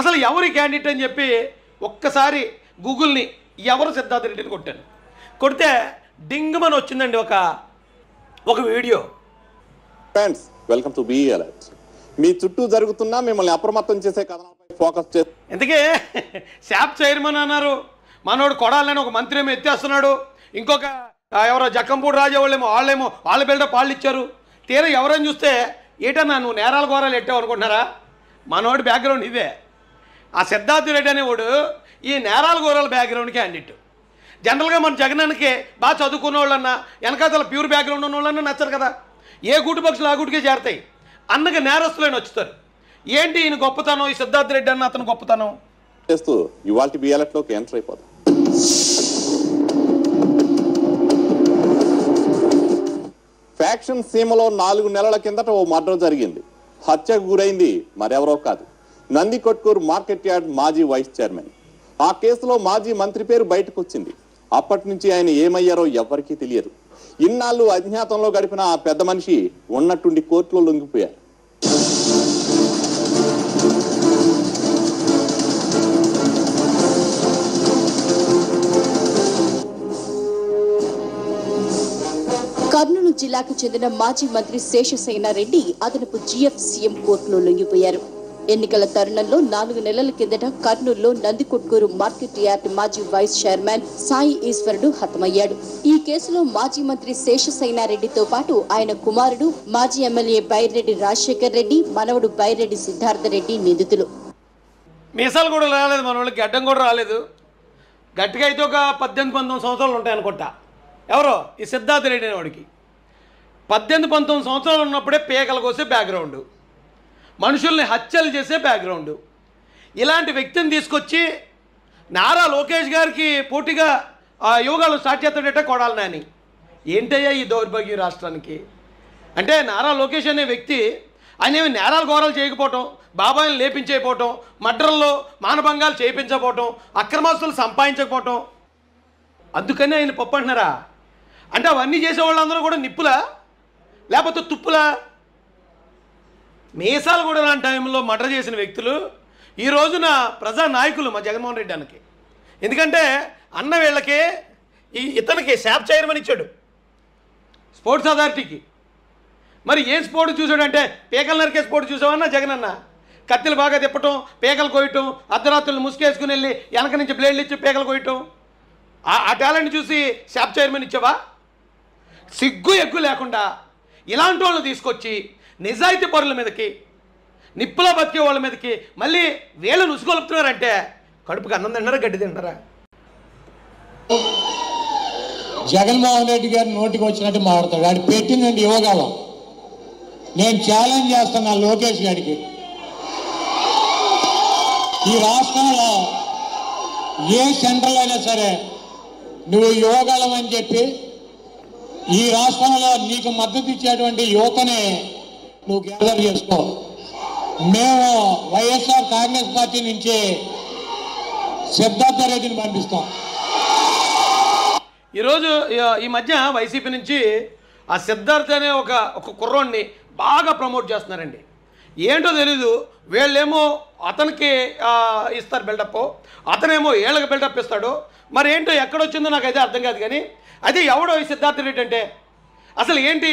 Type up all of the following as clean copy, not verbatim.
అసలు ఎవరి క్యాండిడేట్ అని చెప్పి ఒక్కసారి గూగుల్ని ఎవరు సిద్ధార్థ రెడ్డిని కొట్టాను. కొడితే డింగ్మని వచ్చిందండి ఒక video. Friends, welcome to be alert. మీ చుట్టూ జరుగుతున్నా మిమ్మల్ని అప్రమత్తం చేసే కథనాలపై ఫోకస్ చేసి ఇంతకీ శాప్ చైర్మన్ అన్నారు, మనోడు కొడాలని ఒక మంత్రి ఏమో ఎత్తేస్తున్నాడు, ఇంకొక ఎవరో జక్కంపూడి రాజా వాళ్ళేమో వాళ్ళ బిల్డప్ వాళ్ళు ఇచ్చారు. తీరా ఎవరని చూస్తే ఏటన్నా నువ్వు నేరాల ఘోరాలు ఎట్టావు అనుకుంటున్నారా? మనోడి బ్యాక్గ్రౌండ్ ఇదే. ఆ సిద్ధార్థ రెడ్డి అనేవాడు ఈ నేరాల ఘోరాల బ్యాక్గ్రౌండ్ క్యాండిడేట్. జనరల్గా మన జగనానికి బాగా చదువుకున్న వాళ్ళన్నా వెనకాతల ప్యూర్ బ్యాక్గ్రౌండ్ ఉన్న వాళ్ళన్నా నచ్చరు కదా. ఏ గూటి పక్షులు ఆ గూటికే చేరతాయి. అందుకే నేరస్తులైన వచ్చుతారు. ఏంటి ఈయన గొప్పతనం, ఈ సిద్ధార్థ రెడ్డి అన్న అతను గొప్పతనం చేస్తూ ఇవాల్టి బీ అలర్ట్లోకి ఎంటర్ అయిపోతాం. ఫ్యాక్షన్ సీమలో 4 నెలల కిందట ఓ మర్డర్ జరిగింది. హత్యకు గురైంది మరెవరో కాదు, నందికొట్కూరు మార్కెట్ యార్డ్ మాజీ వైస్ చైర్మన్. ఆ కేసులో మాజీ మంత్రి పేరు బయటకు వచ్చింది. అప్పటి నుంచి ఆయన ఏమయ్యారో ఎవ్వరికీ తెలియదు. ఇన్నాళ్ళు అజ్ఞాతంలో గడిపిన ఆ పెద్ద మనిషి ఉన్నట్టుండి కోర్టులో లొంగిపోయారు. కర్నూలు జిల్లాకు చెందిన మాజీ మంత్రి శేషసేనారెడ్డి అదనపు జీఎఫ్సీఎం కోర్టులో లొంగిపోయారు. ఎన్నికల తరుణంలో 4 నెలల కిందట కర్నూలులో నందికొట్కూరు మార్కెట్ యార్డ్ మాజీ వైస్ చైర్మన్ సాయి ఈశ్వరుడు హతమయ్యాడు. ఈ కేసులో మాజీ మంత్రి శేషసేనారెడ్డితో పాటు ఆయన కుమారుడు మాజీ ఎమ్మెల్యే బైరెడ్డి రాజశేఖర్ రెడ్డి, మనవడు బైరెడ్డి సిద్ధార్థ రెడ్డి నిందితులు. మీసాలు కూడా రాలేదు, మన వాళ్ళకి గడ్డం కూడా రాలేదు. గట్టిగా అయితే ఒక 18-19 సంవత్సరాలు ఉంటాయనుకుంటా. ఎవరో ఈ సిద్ధార్థ రెడ్డి అనేవాడికి 18-19 సంవత్సరాలు ఉన్నప్పుడే పేకలు కోసే బ్యాక్గ్రౌండ్, మనుషుల్ని హత్యలు చేసే బ్యాక్గ్రౌండ్. ఇలాంటి వ్యక్తిని తీసుకొచ్చి నారా లోకేష్ గారికి పోటీగా యోగాలు స్టార్ట్ చేస్తాడట కొడాలి నాని. ఏంటయ్యా ఈ దౌర్భాగ్యం రాష్ట్రానికి? అంటే నారా లోకేష్ అనే వ్యక్తి ఆయన ఏమి నేరాలు ఘోరాలు చేయకపోవటం, బాబాయిని లేపించేయపోవటం, మర్డర్లో మానభంగాలు చేయించకపోవటం, అక్రమాస్తులు సంపాదించకపోవటం, అందుకని ఆయన పప్పు అంటున్నారా? అంటే అవన్నీ చేసే వాళ్ళందరూ కూడా నిప్పులా లేకపోతే తుప్పులా? మీసాలు కూడా లాంటి టైంలో మర్డర్ చేసిన వ్యక్తులు ఈ రోజున ప్రజా నాయకులు మా జగన్మోహన్ రెడ్డి అన్నకి. ఎందుకంటే అన్న వీళ్ళకి ఇతనికి శాప్ చైర్మన్ ఇచ్చాడు స్పోర్ట్స్ అథారిటీకి. మరి ఏం స్పోర్ట్స్ చూసాడంటే పేకలు నరికే స్పోర్ట్స్ చూసావన్నా జగన్ అన్న? కత్తిలు బాగా తిప్పటం, పేకలు కోయటం, అర్ధరాత్రులు ముసుకేసుకుని వెళ్ళి వెనక నుంచి బ్లేడ్లు ఇచ్చి పేకలు కోయటం, ఆ టాలెంట్ చూసి శాప్ చైర్మన్ ఇచ్చావా? సిగ్గు ఎగ్గు లేకుండా ఇలాంటి వాళ్ళు తీసుకొచ్చి నిజాయితీ పరుల మీదకి, నిప్పులో బతికే వాళ్ళ మీదకి మళ్ళీ వీళ్ళని ఉసుగొలుపుతున్నారంటే కడుపుకి అన్నం తింటారా, గడ్డి తింటారా? జగన్మోహన్ రెడ్డి గారు నోటికి వచ్చినట్టు మాట్లాడతాడు. వాడు పెట్టిందండి యువగాలం. నేను ఛాలెంజ్ చేస్తున్నా లోకేష్ గారికి, ఈ రాష్ట్రంలో ఏ సెంటర్లో అయినా సరే నువ్వు యువగాలం అని చెప్పి ఈ రాష్ట్రంలో నీకు మద్దతు ఇచ్చేటువంటి యువతనే నువ్వు గ్యాదర్ చేసుకో. మేము వైఎస్ఆర్ కాంగ్రెస్ పార్టీ నుంచి సిద్ధార్థ రెడ్డిని పంపిస్తాం. ఈరోజు ఈ మధ్య వైసీపీ నుంచి ఆ సిద్ధార్థ అనే ఒక కుర్రోడిని బాగా ప్రమోట్ చేస్తున్నారండి. ఏంటో తెలీదు, వీళ్ళేమో అతనికి ఇస్తారు బిల్డప్, అతనేమో ఏళ్ళకి బిల్డప్ ఇస్తాడు. మరి ఏంటో ఎక్కడొచ్చిందో నాకు అయితే అర్థం కాదు. కానీ అదే ఎవడో ఈ సిద్ధార్థ రెడ్డి అంటే అసలు ఏంటి?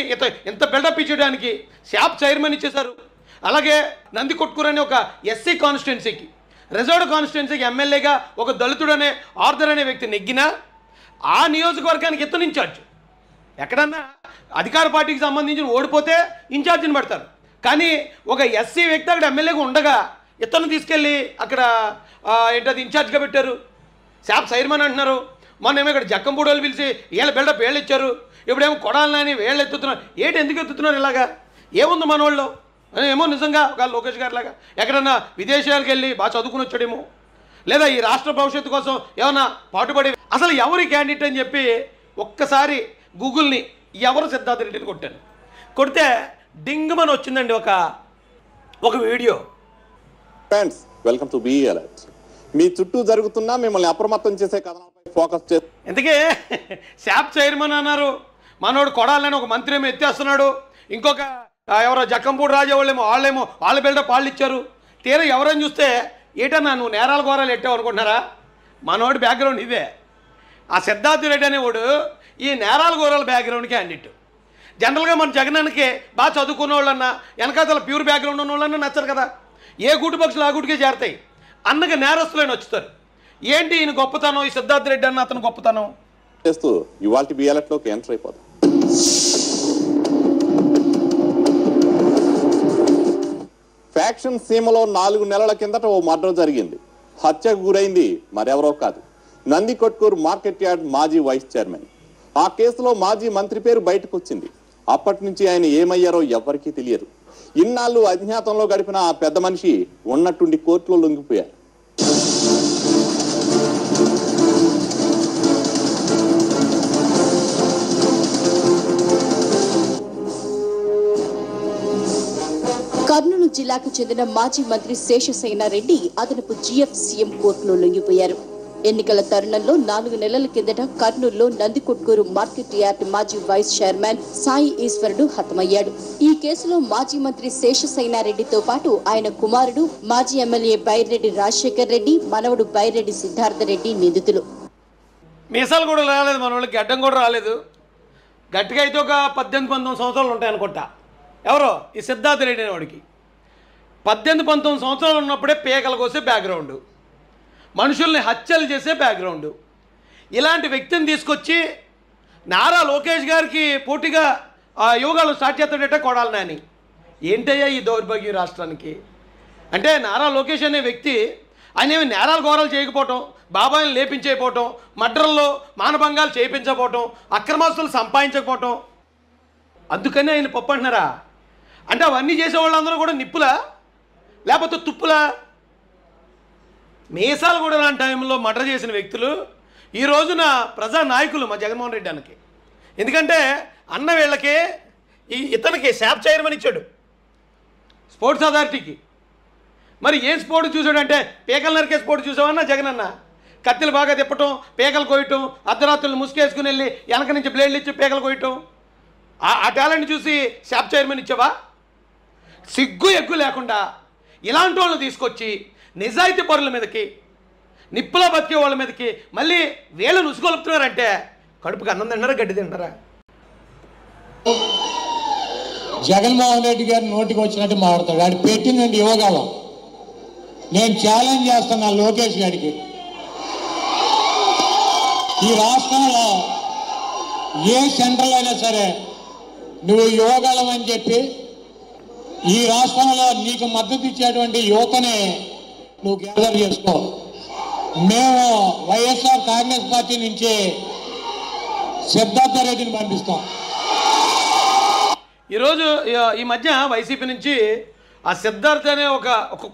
ఇంత బిల్డప్ ఇచ్చడానికి శాప్ చైర్మన్ ఇచ్చేశారు. అలాగే నందికొట్కూరు అనే ఒక ఎస్సీ కాన్స్టిట్యున్సీకి, రిజర్వ్డ్ కాన్స్టిట్యున్సీకి ఎమ్మెల్యేగా ఒక దళితుడు అనే ఆర్థర్ అనే వ్యక్తి నెగ్గినా ఆ నియోజకవర్గానికి ఇతను ఇన్ఛార్జ్. ఎక్కడన్నా అధికార పార్టీకి సంబంధించిన ఓడిపోతే ఇన్ఛార్జిని పెడతారు. కానీ ఒక ఎస్సీ వ్యక్తి అక్కడ ఎమ్మెల్యేగా ఉండగా ఇతను తీసుకెళ్ళి అక్కడ ఏంటది ఇన్ఛార్జ్గా పెట్టారు. శాప్ చైర్మన్ అంటున్నారు. మొన్నేమో ఇక్కడ జక్కంపూడి వాళ్ళు పిలిచి వీళ్ళ బిల్డప్ వీళ్ళు ఇచ్చారు. ఇప్పుడేమో కొడాలని వీళ్ళు ఎత్తుతున్నారు. ఏంటి ఎందుకు ఎత్తుతున్నారు ఇలాగా? ఏముంది మన వాళ్ళు? ఏమో నిజంగా ఒక లోకేష్ గారి లాగా ఎక్కడన్నా విదేశాలకు వెళ్ళి బాగా చదువుకుని వచ్చాడేమో, లేదా ఈ రాష్ట్ర భవిష్యత్తు కోసం ఏమన్నా పాటుపడి. అసలు ఎవరి క్యాండిడేట్ అని చెప్పి ఒక్కసారి గూగుల్ని ఎవరు సిద్ధార్థ రెడ్డిని కొట్టాను. కొడితే డింగ్మని వచ్చిందండి ఒక video. Friends, welcome to be alert. మీ చుట్టూ జరుగుతున్నా మిమ్మల్ని అప్రమత్తం చేసే కథనాలపై ఫోకస్ చేసి ఇంతకీ శాప్ చైర్మన్ అన్నారు, మనోడు కొడాలని ఒక మంత్రి ఏమో ఎత్తేస్తున్నాడు, ఇంకొక ఎవరో జక్కంపూడి రాజా వాళ్ళేమో వాళ్ళ బిల్డప్ వాళ్ళు ఇచ్చారు. తీరా ఎవరని చూస్తే ఏటన్నా నువ్వు నేరాల ఘోరాలు ఎట్టావు అనుకుంటున్నారా? మనోడి బ్యాక్గ్రౌండ్ ఇదే. ఆ సిద్ధార్థ రెడ్డి అనేవాడు ఈ నేరాల ఘోరాల బ్యాక్గ్రౌండ్కి అన్నిట్టు. జనరల్గా మన జగనానికి బాగా చదువుకున్న వాళ్ళన్నా వెనకాతల ప్యూర్ బ్యాక్గ్రౌండ్ ఉన్న వాళ్ళన్నా నచ్చరు కదా. ఏ గూటి పక్షులు ఆ గూటికే చేరతాయి. అన్నగా నేరస్తులైన వచ్చుతారు. ఏంటి ఈయన గొప్పతనం, ఈ సిద్ధార్థ రెడ్డి అన్న అతను గొప్పతనం చేస్తూ ఇవాల్టి బిఎల్ఎట్లోకి ఎంటర్ అయిపోతాం. ఫ్యాక్షన్ సీమలో 4 నెలల కిందట ఓ మర్డర్ జరిగింది. హత్యకు గురైంది మరెవరో కాదు, నందికొట్కూరు మార్కెట్ యార్డ్ మాజీ వైస్ చైర్మన్. ఆ కేసులో మాజీ మంత్రి పేరు బయటకు వచ్చింది. అప్పటి నుంచి ఆయన ఏమయ్యారో ఎవ్వరికీ తెలియదు. ఇన్నాళ్ళు అజ్ఞాతంలో గడిపిన ఆ పెద్ద మనిషి ఉన్నట్టుండి కోర్టులో లొంగిపోయారు. కర్నూలు జిల్లాకు చెందిన మాజీ మంత్రి శేషసేనారెడ్డి అదనపు జీఎఫ్సీఎం కోర్టులో లొంగిపోయారు. ఎన్నికల తరుణంలో 4 నెలల కిందట కర్నూలులో నందికొట్కూరు మార్కెట్ యార్డ్ మాజీ వైస్ చైర్మన్ సాయి ఈశ్వరుడు హతమయ్యాడు. ఈ కేసులో మాజీ మంత్రి శేషసేనారెడ్డితో పాటు ఆయన కుమారుడు మాజీ ఎమ్మెల్యే బైరెడ్డి రాజశేఖర్ రెడ్డి, మనవడు బైరెడ్డి సిద్ధార్థ రెడ్డి నిందితులు. మీసాలు కూడా రాలేదు, మన వాళ్ళకి గడ్డం కూడా రాలేదు. గట్టిగా అయితే ఒక 18-19 సంవత్సరాలు ఉంటాయనుకుంటా. ఎవరో ఈ సిద్ధార్థ రెడ్డి అనేవాడికి 18-19 సంవత్సరాలు ఉన్నప్పుడే పేకలు కోసే బ్యాక్గ్రౌండ్, మనుషుల్ని హత్యలు చేసే బ్యాక్గ్రౌండ్. ఇలాంటి వ్యక్తిని తీసుకొచ్చి నారా లోకేష్ గారికి పోటీగా యోగాలు స్టార్ట్ చేస్తాడట కొడాలి నాని. ఏంటయ్యా ఈ దౌర్భాగ్యం రాష్ట్రానికి? అంటే నారా లోకేష్ అనే వ్యక్తి ఆయన ఏమి నేరాలు ఘోరాలు చేయకపోవటం, బాబాయిని లేపించకపోవటం, మర్డర్లో మానభంగాలు చేయించకపోవటం, అక్రమాస్తులు సంపాదించకపోవటం, అందుకని ఆయన పప్పు అంటున్నారా? అంటే అవన్నీ చేసే వాళ్ళందరూ కూడా నిప్పులా లేకపోతే తుప్పులా? మీసాలు కూడా లాంటి టైంలో మర్డర్ చేసిన వ్యక్తులు ఈ రోజున ప్రజా నాయకులు మా జగన్మోహన్ రెడ్డి అన్నకి. ఎందుకంటే అన్న వీళ్ళకి ఇతనికి శాప్ చైర్మన్ ఇచ్చాడు స్పోర్ట్స్ అథారిటీకి. మరి ఏం స్పోర్ట్ చూసాడంటే పేకలు నరికే స్పోర్ట్ చూసావన్నా జగన్ అన్న? కత్తిలు బాగా తిప్పటం, పేకలు కోయటం, అర్ధరాత్రులు ముసుకేసుకుని వెళ్ళి వెనక నుంచి బ్లేడ్లు ఇచ్చి పేకలు కోయటం, ఆ టాలెంట్ చూసి శాప్ చైర్మన్ ఇచ్చావా? సిగ్గు ఎగ్గు లేకుండా ఇలాంటి వాళ్ళని తీసుకొచ్చి నిజాయితీ పరుల మీదకి, నిప్పులో బతికే వాళ్ళ మీదకి మళ్ళీ వీళ్ళు నుసుగొలుపుతున్నారంటే కడుపుకి అన్నం తింటారా గడ్డి తింటారా? జగన్మోహన్ రెడ్డి గారు నోటికి వచ్చినట్టు మాట్లాడతాడు. వాడు పెట్టిందండి యువగాలం. నేను ఛాలెంజ్ చేస్తున్నా లోకేష్ గారికి, ఈ రాష్ట్రంలో ఏ సెంట్రల్ అయినా సరే నువ్వు యువగాలం అని చెప్పి ఈ రాష్ట్రంలో నీకు మద్దతు ఇచ్చేటువంటి యువతని నువ్వు గ్యాదర్ చేసుకో. మేము వైఎస్ఆర్ కాంగ్రెస్ పార్టీ నుంచి సిద్ధార్థ రెడ్డిని పంపిస్తాం. ఈరోజు ఈ మధ్య వైసీపీ నుంచి ఆ సిద్ధార్థ అనే ఒక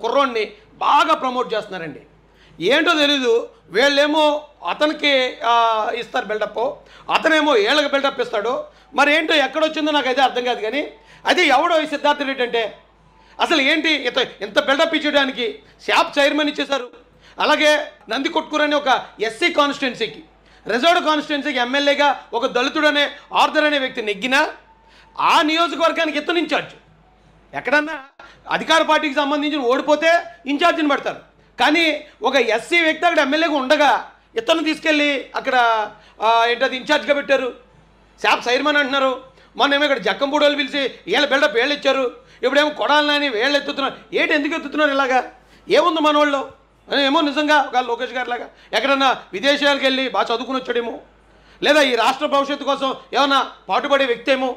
కుర్రోడిని బాగా ప్రమోట్ చేస్తున్నారండి. ఏంటో తెలీదు, వీళ్ళేమో అతనికి ఇస్తారు బిల్డప్, అతనేమో వీళ్ళకి బిల్డప్ ఇస్తాడు. మరి ఏంటో ఎక్కడొచ్చిందో నాకైతే అర్థం కాదు. కానీ అయితే ఎవడో ఈ సిద్ధార్థ రెడ్డి అంటే అసలు ఏంటి? ఇంత బిల్డప్ ఇచ్చేయడానికి శాప్ చైర్మన్ ఇచ్చేశారు. అలాగే నందికొట్కూరు అనే ఒక ఎస్సీ కాన్స్టిట్యున్సీకి, రిజర్వ్డ్ కాన్స్టిట్యున్సీకి ఎమ్మెల్యేగా ఒక దళితుడు అనే ఆర్థర్ అనే వ్యక్తి నెగ్గినా ఆ నియోజకవర్గానికి ఇతను ఇన్ఛార్జ్. ఎక్కడన్నా అధికార పార్టీకి సంబంధించిన ఓడిపోతే ఇన్ఛార్జిని పెడతారు. కానీ ఒక ఎస్సీ వ్యక్తి అక్కడ ఎమ్మెల్యేగా ఉండగా ఇతను తీసుకెళ్ళి అక్కడ ఏంటది ఇన్ఛార్జ్గా పెట్టారు. శాప్ చైర్మన్ అంటున్నారు. మొన్నేమో ఇక్కడ జక్కంపూడి వాళ్ళు పిలిచి వీళ్ళ బిల్డప్ వీళ్ళు ఇచ్చారు. ఇప్పుడేమో కొడాలని వీళ్ళు ఎత్తుతున్నారు. ఎందుకు ఎత్తుతున్నారు ఇలాగా? ఏముంది మన వాళ్ళు? ఏమో నిజంగా ఒక లోకేష్ గారి లాగా ఎక్కడన్నా విదేశాలకు వెళ్ళి బాగా చదువుకుని వచ్చాడేమో, లేదా ఈ రాష్ట్ర భవిష్యత్తు కోసం ఏమన్నా పాటుపడే వ్యక్తి ఏమో.